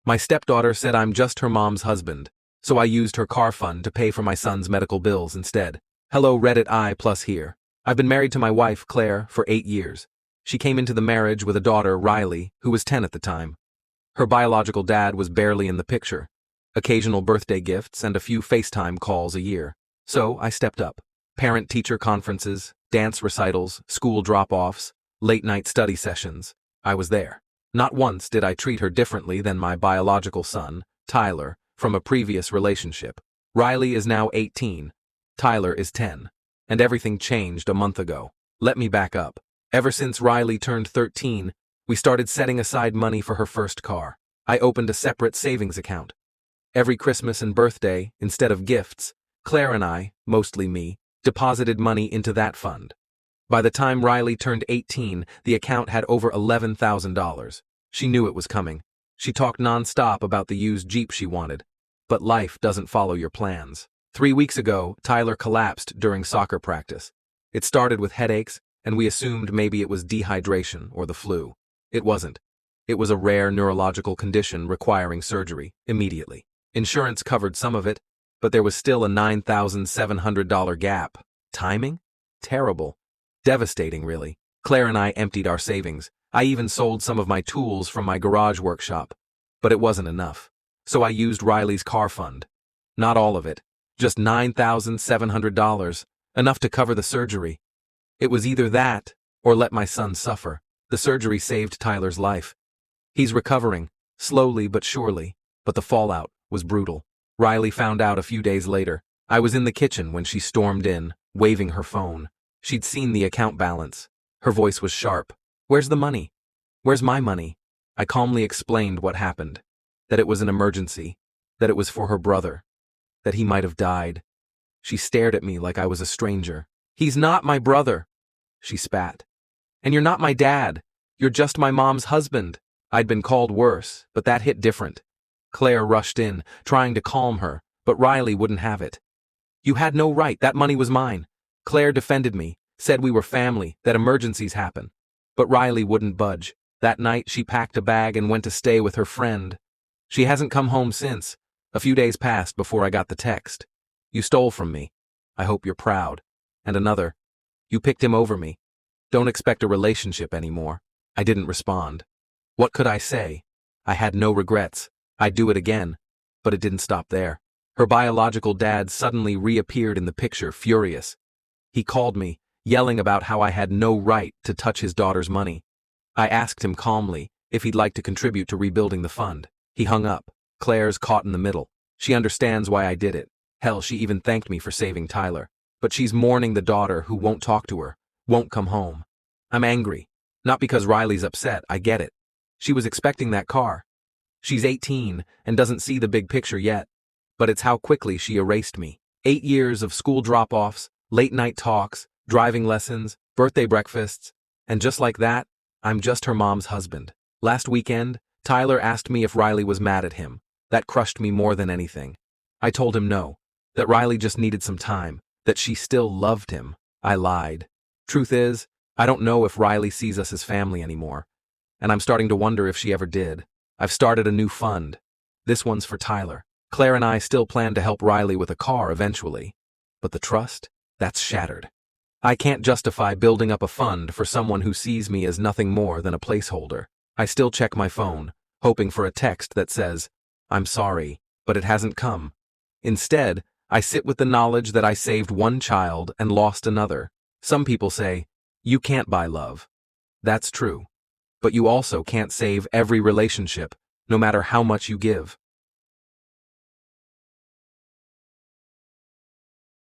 My stepdaughter said I'm just her mom's husband, so I used her car fund to pay for my son's medical bills instead. Hello Reddit I plus here. I've been married to my wife, Claire, for 8 years. She came into the marriage with a daughter, Riley, who was 10 at the time. Her biological dad was barely in the picture. Occasional birthday gifts and a few FaceTime calls a year. So I stepped up. Parent-teacher conferences, dance recitals, school drop-offs, late-night study sessions. I was there. Not once did I treat her differently than my biological son, Tyler, from a previous relationship. Riley is now 18. Tyler is 10. And everything changed a month ago. Let me back up. Ever since Riley turned 13, we started setting aside money for her first car. I opened a separate savings account. Every Christmas and birthday, instead of gifts, Claire and I, mostly me, deposited money into that fund. By the time Riley turned 18, the account had over $11,000. She knew it was coming. She talked nonstop about the used Jeep she wanted. But life doesn't follow your plans. 3 weeks ago, Tyler collapsed during soccer practice. It started with headaches, and we assumed maybe it was dehydration or the flu. It wasn't. It was a rare neurological condition requiring surgery, immediately. Insurance covered some of it, but there was still a $9,700 gap. Timing? Terrible. Devastating, really. Claire and I emptied our savings. I even sold some of my tools from my garage workshop. But it wasn't enough. So I used Riley's car fund. Not all of it. Just $9,700. Enough to cover the surgery. It was either that, or let my son suffer. The surgery saved Tyler's life. He's recovering, slowly but surely, but the fallout was brutal. Riley found out a few days later. I was in the kitchen when she stormed in, waving her phone. She'd seen the account balance. Her voice was sharp. "Where's the money? Where's my money?" I calmly explained what happened. That it was an emergency. That it was for her brother. That he might have died. She stared at me like I was a stranger. "He's not my brother," she spat. "And you're not my dad. You're just my mom's husband." I'd been called worse, but that hit different. Claire rushed in, trying to calm her, but Riley wouldn't have it. "You had no right, that money was mine." Claire defended me, said we were family, that emergencies happen. But Riley wouldn't budge. That night she packed a bag and went to stay with her friend. She hasn't come home since. A few days passed before I got the text. "You stole from me. I hope you're proud." And another, "You picked him over me. Don't expect a relationship anymore." I didn't respond. What could I say? I had no regrets. I'd do it again. But it didn't stop there. Her biological dad suddenly reappeared in the picture, furious. He called me, yelling about how I had no right to touch his daughter's money. I asked him calmly if he'd like to contribute to rebuilding the fund. He hung up. Claire's caught in the middle. She understands why I did it. Hell, she even thanked me for saving Tyler. But she's mourning the daughter who won't talk to her, won't come home. I'm angry. Not because Riley's upset, I get it. She was expecting that car. She's 18 and doesn't see the big picture yet. But it's how quickly she erased me. 8 years of school drop-offs, late-night talks, driving lessons, birthday breakfasts, and just like that, I'm just her mom's husband. Last weekend, Tyler asked me if Riley was mad at him. That crushed me more than anything. I told him no, that Riley just needed some time, that she still loved him. I lied. Truth is, I don't know if Riley sees us as family anymore, and I'm starting to wonder if she ever did. I've started a new fund. This one's for Tyler. Claire and I still plan to help Riley with a car eventually. But the trust? That's shattered. I can't justify building up a fund for someone who sees me as nothing more than a placeholder. I still check my phone, hoping for a text that says, "I'm sorry," but it hasn't come. Instead, I sit with the knowledge that I saved one child and lost another. Some people say, "You can't buy love." That's true. But you also can't save every relationship, no matter how much you give.